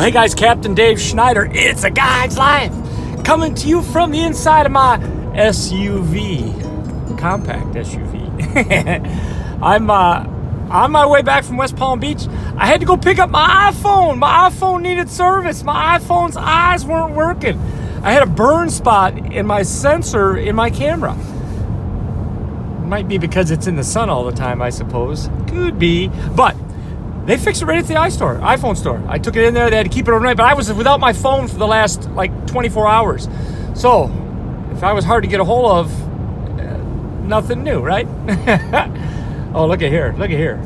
Hey guys, Captain Dave Schneider. It's a guy's life coming to you from the inside of my SUV, compact SUV. I'm on my way back from West Palm Beach. I had to go pick up my iPhone. My iPhone needed service. My iPhone's eyes weren't working. I had a burn spot in my sensor in my camera. Might be because it's in the sun all the time, I suppose. Could be. But they fixed it right at the iPhone store. I took it in there. They had to keep it overnight. But I was without my phone for the last 24 hours. So if I was hard to get a hold of, nothing new, right? Oh, look at here. Look at here.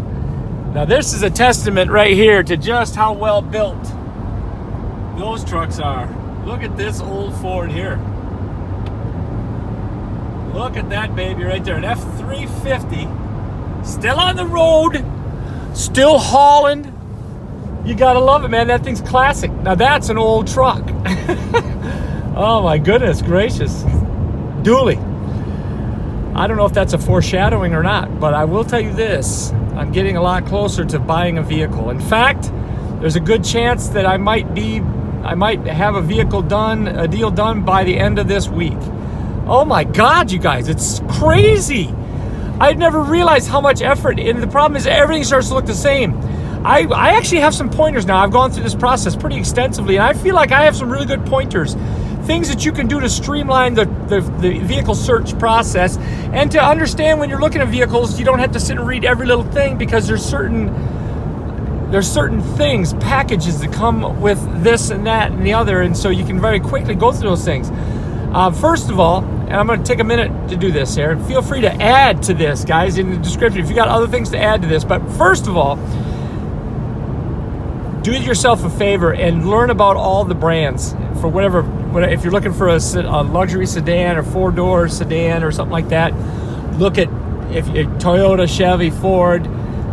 Now this is a testament right here to just how well built those trucks are. Look at this old Ford here. Look at that baby right there. An F-350. Still on the road. Still hauling. You gotta love it, man. That thing's classic. Now that's an old truck. Oh my goodness gracious. Dually. I don't know if that's a foreshadowing or not, but I will tell you this. I'm getting a lot closer to buying a vehicle. In fact, there's a good chance that I might have a deal done by the end of this week. Oh my God, you guys, it's crazy. I'd never realized how much effort, and the problem is everything starts to look the same. I actually have some pointers now. I've gone through this process pretty extensively, and I feel like I have some really good pointers. Things that you can do to streamline the vehicle search process, and to understand when you're looking at vehicles, you don't have to sit and read every little thing, because there's certain things, packages that come with this and that and the other, and so you can very quickly go through those things. First of all, and I'm going to take a minute to do this here, and feel free to add to this, guys, in the description if you got other things to add to this. But first of all, do yourself a favor and learn about all the brands for whatever. If you're looking for a luxury sedan or four-door sedan or something like that, look at Toyota, Chevy, Ford,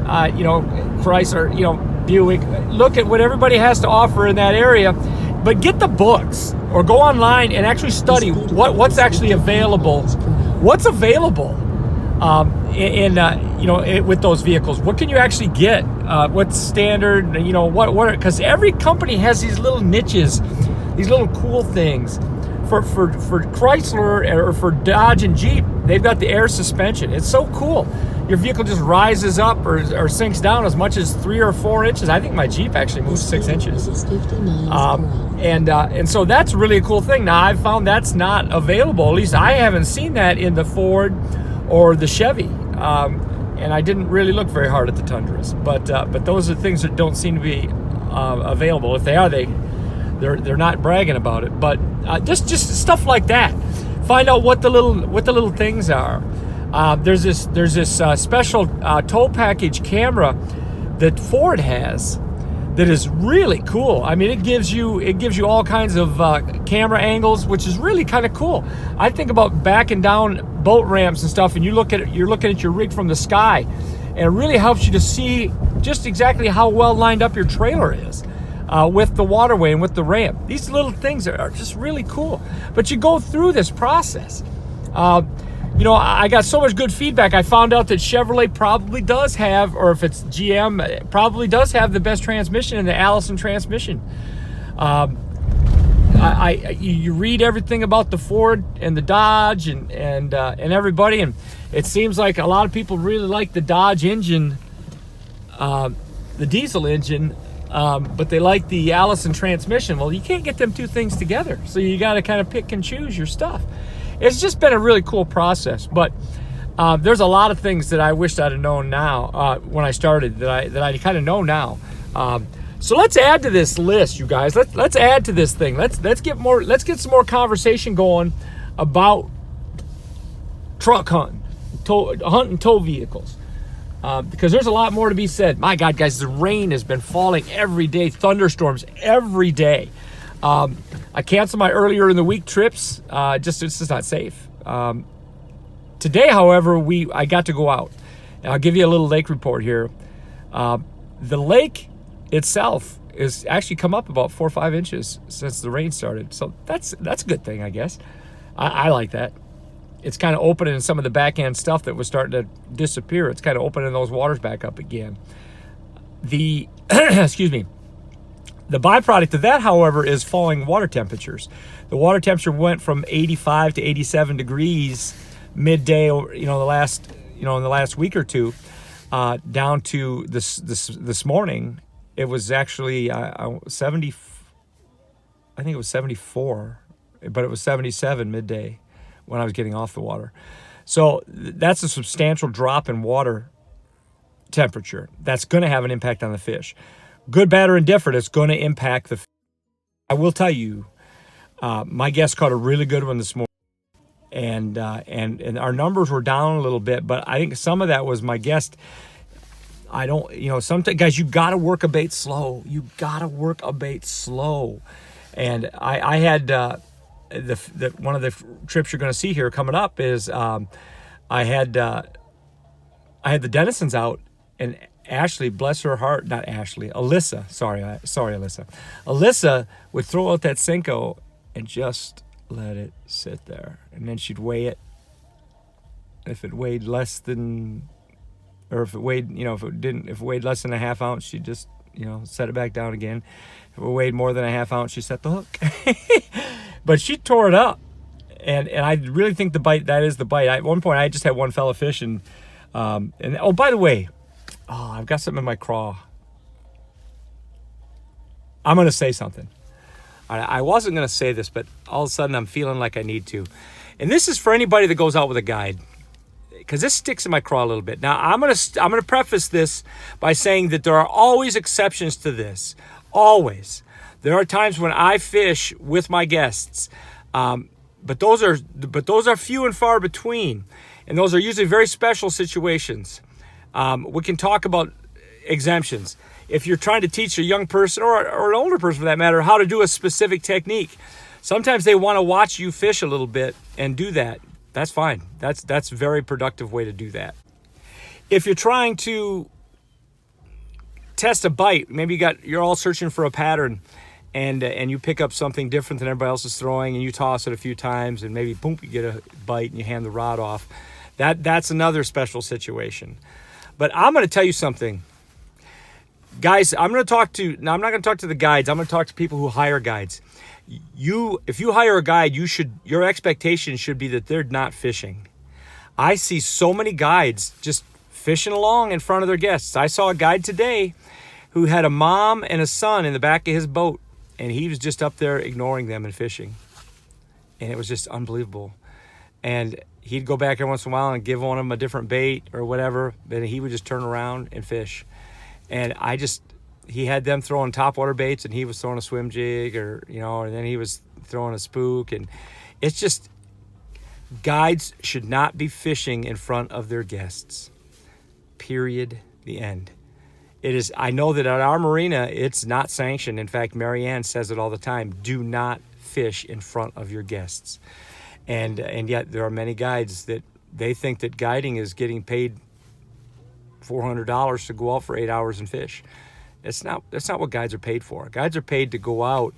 Chrysler, Buick. Look at what everybody has to offer in that area. But get the books or go online and actually study what's actually available. What's available with those vehicles? What can you actually get? What's standard? Because every company has these little niches, these little cool things. For Chrysler or for Dodge and Jeep, they've got the air suspension. It's so cool. Your vehicle just rises up or sinks down as much as 3 or 4 inches. I think my Jeep actually moves 6 inches. And so that's really a cool thing. Now I've found that's not available. At least I haven't seen that in the Ford or the Chevy. And I didn't really look very hard at the Tundras. But those are things that don't seem to be available. If they are, they're not bragging about it. But just stuff like that. Find out what the little things are. There's this special tow package camera that Ford has that is really cool. I mean, it gives you all kinds of camera angles, which is really kind of cool. I think about backing down boat ramps and stuff, and you're looking at your rig from the sky, and it really helps you to see just exactly how well lined up your trailer is with the waterway and with the ramp. These little things are just really cool. But you go through this process. I got so much good feedback. I found out that Chevrolet probably does have, or if it's GM, it probably does have the best transmission in the Allison transmission. You read everything about the Ford and the Dodge and everybody, and it seems like a lot of people really like the Dodge engine, the diesel engine, but they like the Allison transmission. Well, you can't get them two things together, so you got to kind of pick and choose your stuff. It's just been a really cool process, but there's a lot of things that I wished I'd have known now when I started that I kind of know now. So let's add to this list, you guys. Let's add to this thing. Let's get some more conversation going about truck hunting, hunting tow vehicles, because there's a lot more to be said. My God, guys, the rain has been falling every day, thunderstorms every day. I canceled my earlier in the week trips. It's just not safe. Today, however, I got to go out. And I'll give you a little lake report here. The lake itself is actually come up about 4 or 5 inches since the rain started. So that's a good thing, I guess. I like that. It's kind of opening some of the back end stuff that was starting to disappear. It's kind of opening those waters back up again. Excuse me. The byproduct of that, however, is falling water temperatures. The water temperature went from 85 to 87 degrees midday, in the last week or two, down to this morning. It was actually 70. I think it was 74, but it was 77 midday when I was getting off the water. So that's a substantial drop in water temperature. That's going to have an impact on the fish. Good, bad, or indifferent, it's going to impact the fish. I will tell you, my guest caught a really good one this morning, and our numbers were down a little bit, but I think some of that was my guest. Sometimes, guys, you got to work a bait slow. And I had one of the trips you're going to see here coming up is I had the Denisons out, and Ashley, bless her heart, not Ashley, Alyssa, sorry Alyssa. Alyssa would throw out that Cinco and just let it sit there. And then she'd weigh it. If it weighed less than, or if it weighed, if it weighed less than a half ounce, she'd just, set it back down again. If it weighed more than a half ounce, she set the hook. But she tore it up. And I really think that is the bite. At one point, I just had one fella fish, and oh, by the way, I've got something in my craw. I'm going to say something. I wasn't going to say this, but all of a sudden I'm feeling like I need to. And this is for anybody that goes out with a guide, because this sticks in my craw a little bit. Now, I'm going to preface this by saying that there are always exceptions to this. Always. There are times when I fish with my guests, but those are few and far between, and those are usually very special situations. We can talk about exemptions. If you're trying to teach a young person or an older person for that matter how to do a specific technique, sometimes they want to watch you fish a little bit and do that. That's fine. That's a very productive way to do that. If you're trying to test a bite, maybe you're all searching for a pattern, and you pick up something different than everybody else is throwing, and you toss it a few times, and maybe boom, you get a bite and you hand the rod off. That's another special situation. But I'm going to tell you something. Guys, I'm not going to talk to the guides. I'm going to talk to people who hire guides. If you hire a guide, your expectation should be that they're not fishing. I see so many guides just fishing along in front of their guests. I saw a guide today who had a mom and a son in the back of his boat, and he was just up there ignoring them and fishing. And it was just unbelievable. And he'd go back every once in a while and give one of them a different bait or whatever, but he would just turn around and fish. And he had them throwing topwater baits, and he was throwing a swim jig, and then he was throwing a spook. And it's just, guides should not be fishing in front of their guests. Period. The end. I know that at our marina, it's not sanctioned. In fact, Marianne says it all the time. Do not fish in front of your guests. And yet there are many guides that they think that guiding is getting paid $400 to go out for 8 hours and fish. That's not what guides are paid for. Guides are paid to go out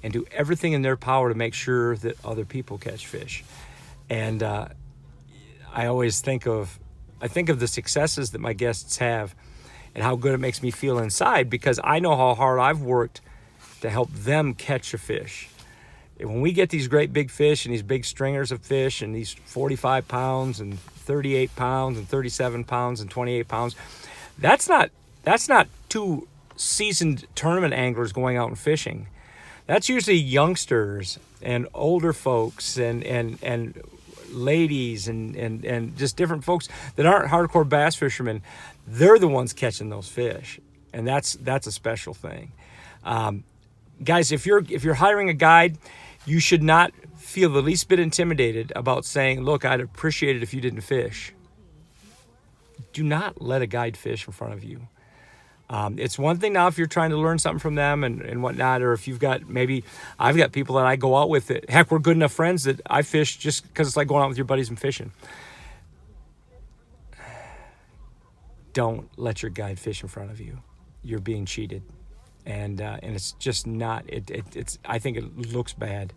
and do everything in their power to make sure that other people catch fish. And I always think of the successes that my guests have and how good it makes me feel inside, because I know how hard I've worked to help them catch a fish. When we get these great big fish and these big stringers of fish and these 45 pounds and 38 pounds and 37 pounds and 28 pounds, that's not two seasoned tournament anglers going out and fishing. That's usually youngsters and older folks and ladies and just different folks that aren't hardcore bass fishermen. They're the ones catching those fish, and that's a special thing. Guys, if you're hiring a guide, you should not feel the least bit intimidated about saying, look, I'd appreciate it if you didn't fish. Do not let a guide fish in front of you. It's one thing now if you're trying to learn something from them and whatnot, or if you've got, maybe I've got people that I go out with that, heck, we're good enough friends that I fish just because it's like going out with your buddies and fishing. Don't let your guide fish in front of you. You're being cheated. And it's just not, I think it looks bad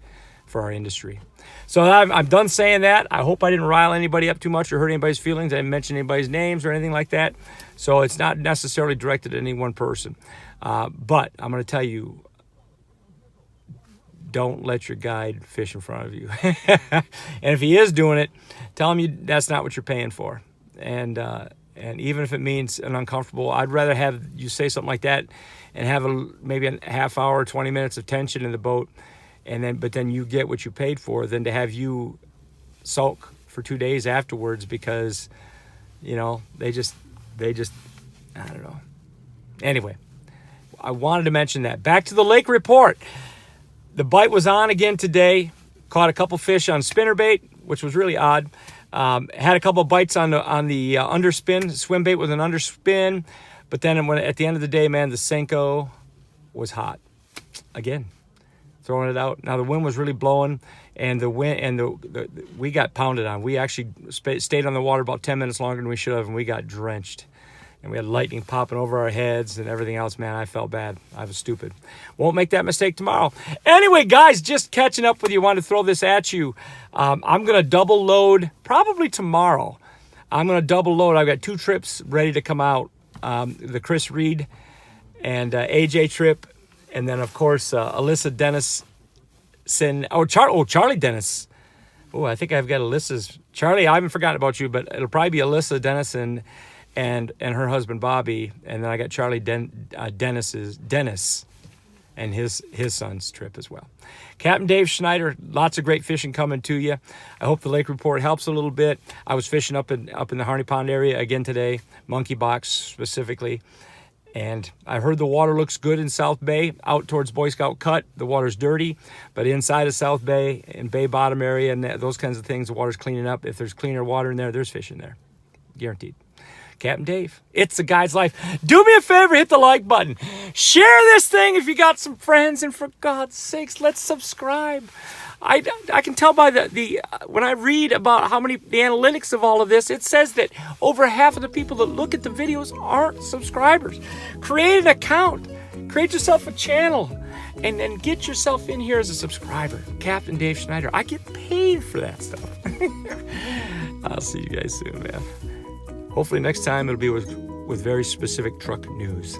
for our industry. So I'm done saying that. I hope I didn't rile anybody up too much or hurt anybody's feelings. I didn't mention anybody's names or anything like that. So it's not necessarily directed at any one person. But I'm going to tell you, don't let your guide fish in front of you. And if he is doing it, tell him that's not what you're paying for. And even if it means an uncomfortable, I'd rather have you say something like that and have maybe a half hour, 20 minutes of tension in the boat, but then you get what you paid for, than to have you sulk for 2 days afterwards because, they just, I don't know. Anyway, I wanted to mention that. Back to the lake report. The bite was on again today. Caught a couple fish on spinnerbait, which was really odd. Had a couple bites on the underspin, swim bait with an underspin. But then at the end of the day, man, the Senko was hot. Again, throwing it out. Now the wind was really blowing, and we got pounded on. We actually stayed on the water about 10 minutes longer than we should have, and we got drenched. And we had lightning popping over our heads and everything else. Man, I felt bad. I was stupid. Won't make that mistake tomorrow. Anyway, guys, just catching up with you. Wanted to throw this at you. I'm going to double load probably tomorrow. I'm going to double load. I've got 2 trips ready to come out. The Chris Reed and AJ trip. And then, of course, Alyssa Dennison. Charlie Dennis. Oh, I think I've got Alyssa's. Charlie, I haven't forgotten about you, but it'll probably be Alyssa Dennison and her husband Bobby, and then I got Charlie Dennis and his son's trip as well. Captain Dave Schneider, lots of great fishing coming to you. I hope the lake report helps a little bit. I was fishing up in the Harney Pond area again today, Monkey Box specifically, and I heard the water looks good in South Bay. Out towards Boy Scout Cut, the water's dirty, but inside of South Bay and Bay Bottom area and those kinds of things, the water's cleaning up. If there's cleaner water in there, there's fish in there, guaranteed. Captain Dave, it's a guy's life. Do me a favor, hit the like button. Share this thing if you got some friends, and for God's sakes, let's subscribe. I can tell by the when I read about the analytics of all of this, it says that over half of the people that look at the videos aren't subscribers. Create an account, create yourself a channel, and then get yourself in here as a subscriber. Captain Dave Schneider, I get paid for that stuff. I'll see you guys soon, man. Hopefully next time it'll be with very specific truck news.